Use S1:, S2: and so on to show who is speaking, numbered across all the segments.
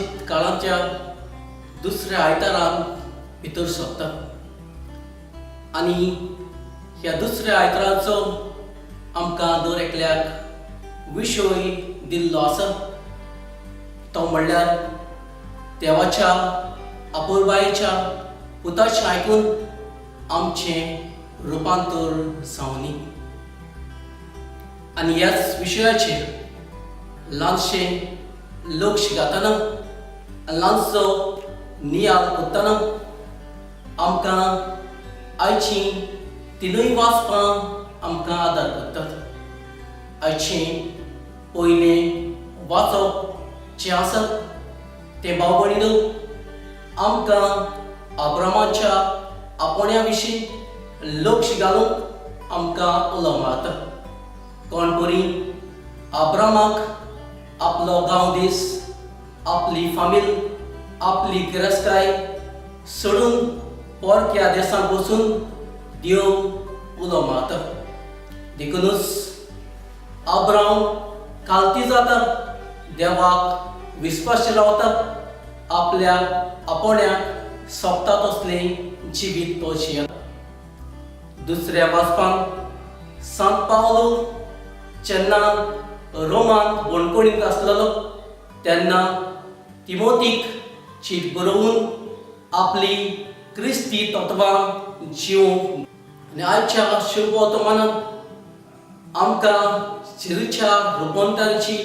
S1: आयोजीत काळाच्या दुसऱ्या आयतारान भितर सरता आनी ह्या दुसऱ्या आयताराचो आमकां दर एकल्याक विशय दिल्लो आसा। तो म्हणल्यार देवाच्या आपुरबायेच्या पुताचें आयकून आमचें रुपांतर जावनी। आनी ह्याच विशयाचेर ल्हानशें लक्ष घातना ल्हानसो नियाळ करतना आमकां आयचीं तिनूय वाचपां आमकां आदार करतात। आयचें पयलें वाचप जें आसा तें भाव भयणीनो आमकां अब्रामाच्या आपोण्या विशीं लक्ष घालून आमकां उलो मारता। कोण परी अब्रामाक आपलो गांव देस, आपली फामील, आपली गिरेस्तकाय सोडून परक्या देशांत वचून देव उलो मारता। देखूनच अब्राम कालती जाता, देवाक विस्वास रावता, आपल्या आपोण्याक सोबता तसलें जिवीत तो जियेता। दुसऱ्या वाचपान सांत पावलो जेन्ना रोमांत बोणकुणींत आसलेलो तेन्ना तिमोथीक चीट बरोवन आपली क्रिस्ती तत्वां जिवंक आनी आयच्या शुभ वर्तमानांत आमकां जेजूच्या रुपांतराची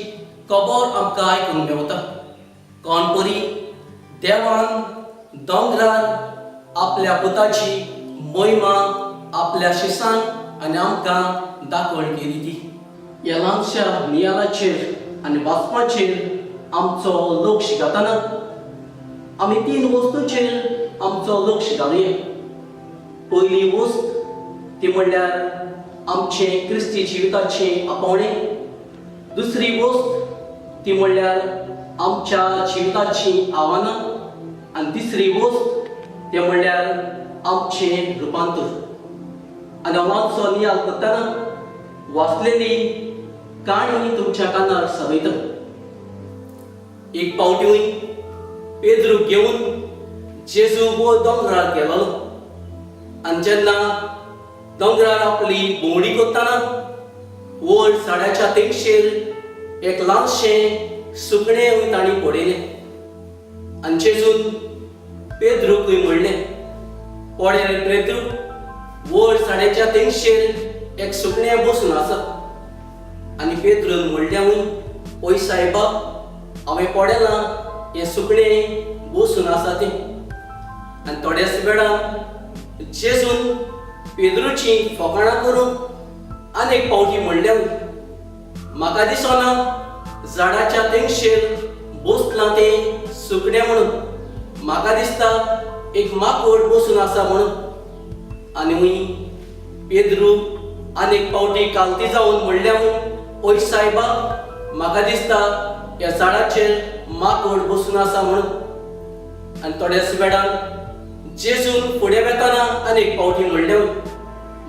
S1: खबर आमकां आयकूंक मेवता। कोण परी देवान दोंगरार आपल्या पुताची महिमा आपल्या शिसांक आनी आमकां दाखोवन केली ती। ह्या ल्हानशा नियाळाचेर आनी वाचपाचेर आमचो लक्ष घातना आमी तीन वस्तूंचेर आमचो लक्ष घालुया। पयली वस्त ती म्हणल्यार आमचें क्रिस्ती जिविताचें आपोवणें। दुसरी वस्त ती म्हणल्यार आमच्या जिविताचीं आव्हानां आनी तिसरी वस्त तें म्हणल्यार आमचें रुपांतर। आनी ल्हानसो नियाळ करतना वाचलेली काणी तुमच्या कानार सवयता। एक पावटी पेद्रूक घेवन जेजू वयर दोंगरार गेलोलो आनी जेन्ना दोंगरार आपली भोंवडी करतना वयर साड्याच्या तेंगशेर एक ल्हानशें सुकणें तांणी पडयलें आनी जेजून पेद्रूकय म्हणलें, पळय रे पेद्रू, वयर साड्याच्या तेंगशेर एक सुकणें बसून आसा। आनी पेद्रून म्हणलें, ओय सायबा, हांवें पळयलां हें सुकणें बसून आसा तें। आनी थोड्याच वेळान जेजून पेद्रूची फकाणां करून आनीक पावटी म्हणलें, म्हाका दिसना झाडाच्या तेंगशेर बसलां तें सुकणें म्हणून, म्हाका दिसता एक माकोड बसून आसा म्हणून। आनी पेद्रू आनीक पावटी कालती जावन म्हणलें, ओय सायबा, म्हाका दिसता ह्या झाडाचेर माकोड बसून आसा म्हणून। आनी थोड्याच वेळान जेजून फुडें वेताना आनीक पावटी म्हणलें,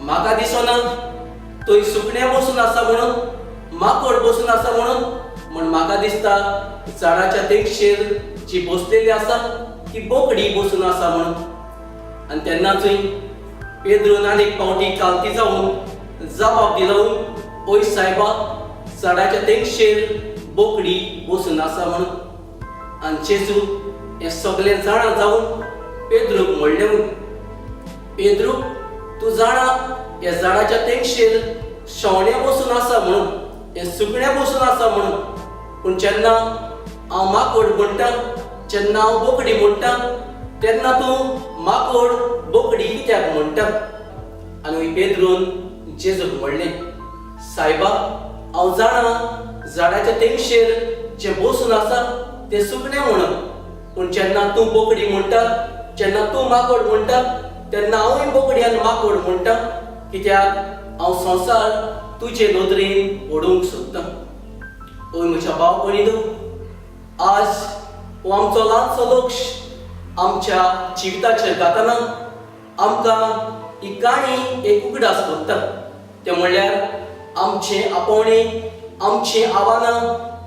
S1: म्हाका दिसना थंय सुकणें बसून आसा म्हणून, माकोड बसून आसा म्हणून, म्हण म्हाका दिसता झाडाच्या तेंगशेर जी बसलेली आसा ती बोकडी बसून आसा म्हणून। आनी तेन्नाचूय पेद्रून आनीक पावटी कालती जावन जबाब दिलो, ओय सायबा, झाडाच्या तेंगशेर बोकडी बसून आसा म्हणून। आनी जेजू हें सगळें जाणा जावन पेद्रूक म्हणलें, पेद्रू, तूं जाणा ह्या झाडाच्या तेंगशेर शेवणें बसून आसा म्हणून, हें सुकणें बसून आसा म्हणून, पूण जेन्ना हांव माकोड म्हणटा, जेन्ना हांव बोकडी म्हणटा, तेन्ना तूं माकोड बोकडी कित्याक म्हणटा? आनी पेद्रून जेजूक म्हणलें, सायबा, हांव जाणा झाडाच्या तेंगशेर जें बसून आसा तें सुकणें म्हणून, पूण जेन्ना तूं बोकडी म्हणटा, जेन्ना तूं माकोड म्हणटा, तेन्ना हांवूय बोकडी आनी माकोड म्हणटा, कित्याक हांव संवसार तुजे नदरेन ओडूंक सोदतां। ओय म्हज्या भाव भयणीनो, आज हो आमचो ल्हानसो लक्ष आमच्या जिविताचेर घातना आमकां ही काणी एक उगडास करता। तें म्हणल्यार आमचें आपोवणें, आमचीं आव्हानां,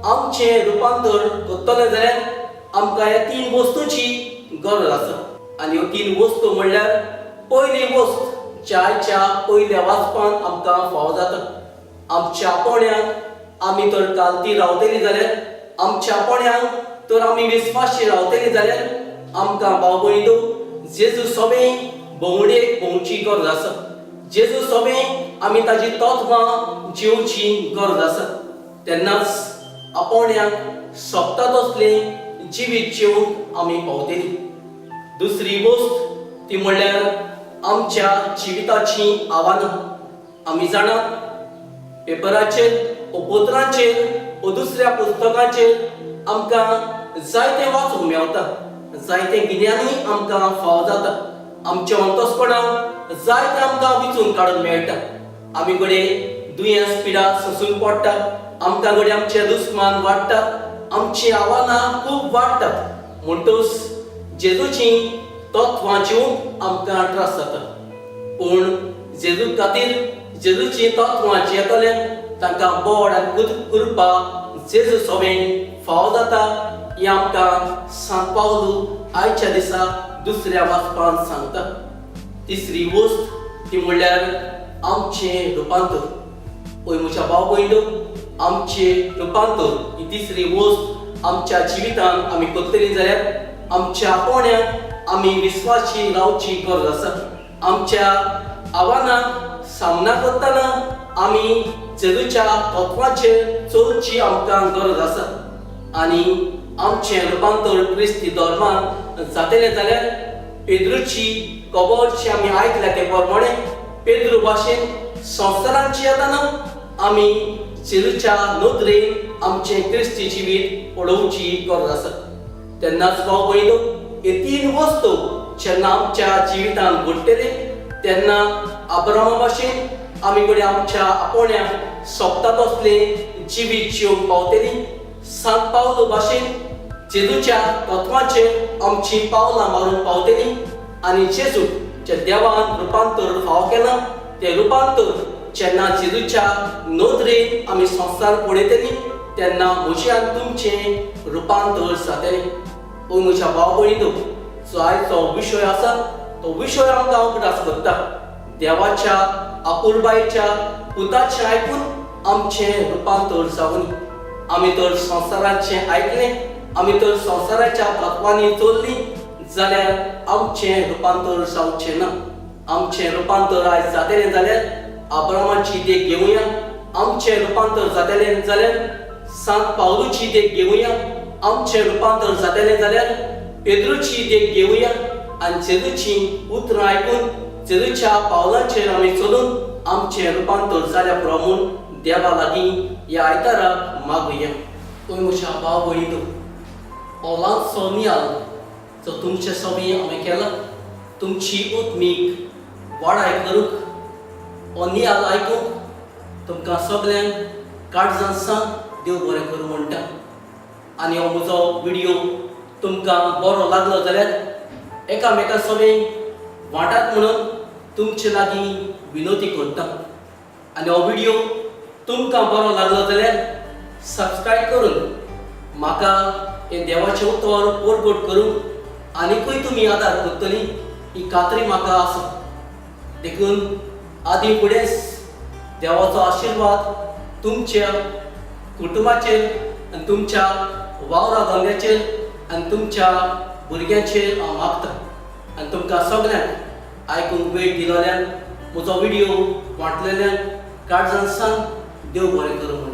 S1: आमचें रुपांतर करतलें जाल्यार आमकां ह्या 3 वस्तूंची गरज आसा आनी ह्यो 3 वस्तू म्हणल्यार पयली वस्त चायच्या पयल्या वाचपान आमकां फावो जाता आमच्या पोण्याक आमी तर कालती रावतली जाल्यार आमच्या पोण्याक तर आमी विस्वाशी रावतली जाल्यार आमकां भाव भयणीनो जेजू सोबें भोंवडेक भोंवची गरज आसा जेजू सोबें आमी ताजी तत्वां जिवची गरज आसा तेन्नाच आपोण्याक सोबता तसलें जिवीत जिवंक आमी पावतली दुसरी वस्त ती म्हणल्यार आमच्या जिविताची आव्हानां आमी जाणात पेपराचेर वा पत्रांचेर वा दुसऱ्या पुस्तकांचेर आमकां जायतें वाचूंक मेळटा जायतें गिन्यानूय आमकां फावो जाता आमच्या अंतस्पणाक जायतें आमकां विचून काडून मेळटा आमी कडेन दुयेंस पिडा सोंसून पडटा आमकां कडेन आमचे दुस्मान वाडटात आमची आव्हानां खूब वाडटात म्हणटूच जेजूची तत्वां जिवंक आमकां त्रास जाता पूण जेजू खातीर जेजूची तत्वां जियेतले तांकां बोड आनी कृपा जेजू सोबें फावो जाता हें आमकां सांत पावलू आयच्या दिसा दुसऱ्या वाचपान सांगता तिसरी वस्त ती म्हणल्यार आमचें रुपांतर पळय म्हज्या भाव भयणीनो आमचें रुपांतर ही तिसरी वस्त आमच्या जिवितान आमी करतली जाल्यार आमच्या पोण्याक आमी विस्वाशी रावची गरज आसा आमच्या आव्हानांक सामना करतना आमी जेजूच्या तत्वांचेर चलची आमकां गरज आसा आनी आमचें रुपांतर क्रिस्ती धर्मान जातलें जाल्यार पेद्रूची कबरची आमी आयकल्या ते प्रमाणे पेद्रू भाशेन संवसारांत जियेतना आमी जेजूच्या नदरेन आमचें क्रिस्ती जिवीत पळोवची गरज आसा तेन्नाच भाव भयणीनो हे 3 वस्तू जेन्ना आमच्या जिवितान घडटले तेन्ना अब्रामा भाशेन आमी कडेन आमच्या आपोण्याक सोबता तसलें जिवीत जिवंक पावतली सांत पावलो भाशेन जेजूच्या तत्वांचेर आमची पावलां मारून पावतली आनी जेजू जे देवान रुपांतर फावो केलां तें रुपांतर जेन्ना जेजूच्या नदरेन आमी संवसार पळयतली तेन्ना म्हजें आनी तुमचें रुपांतर जातलें ओ म्हज्या भाव भयणीनो जो आयचो विशय आसा तो विशय आमकां उगडास करता देवाच्या आपुरबायेच्या पुताचें आयकून आमचें रुपांतर जावनी आमी तर संवसाराचें आयकलें आमी तर संवसाराच्या तत्वांनी चल्लीं जाल्यार आमचें रुपांतर जावचें ना आमचें रुपांतर आयज जातलें जाल्यार अब्रामाची देख घेवया आमचें रुपांतर जातलें जाल्यार सांत पावलूची देख घेवया आमचें रुपांतर जातलें जाल्यार पेद्रूची देख घेवया आनी जेजूची उतरां आयकून जेजूच्या पावलांचेर आमी चलून आमचें रुपांतर जाल्या प्रमाण देवा लागीं ह्या आयताराक मागुया पळय म्हज्या भाव भयणीनो ओलांचो नियाल जो तुमचे सोबीं हांवें केला तुमची उत्मीक वाडाय करूंक हो नियाल आयकूंक तुमकां सगल्यांक काळजांत देव बरें करूं म्हणटा आनी हो म्हजो व्हिडियो तुमकां बरो लागलो जाल्यार एकामेका सोबीं वाटात म्हणून तुमचे लागीं विनोती करता आनी हो व्हिडियो तुमकां बरो लागलो जाल्यार सबस्क्रायब करून म्हाका हे देवाचें उतर परगट करूंक आनीकूय तुमी आदार करतली ही खात्री म्हाका आसा देखून आदी फुडेंच देवाचो आशिर्वाद तुमच्या कुटुंबाचेर आनी तुमच्या वावरा धंद्याचेर आनी तुमच्या भुरग्यांचेर हांव मागतां आनी तुमकां सगल्यांक आयकूंक वेळ दिलोल्यान म्हजो व्हिडियो वाटलेल्यान काळजांत देव बरें करूं.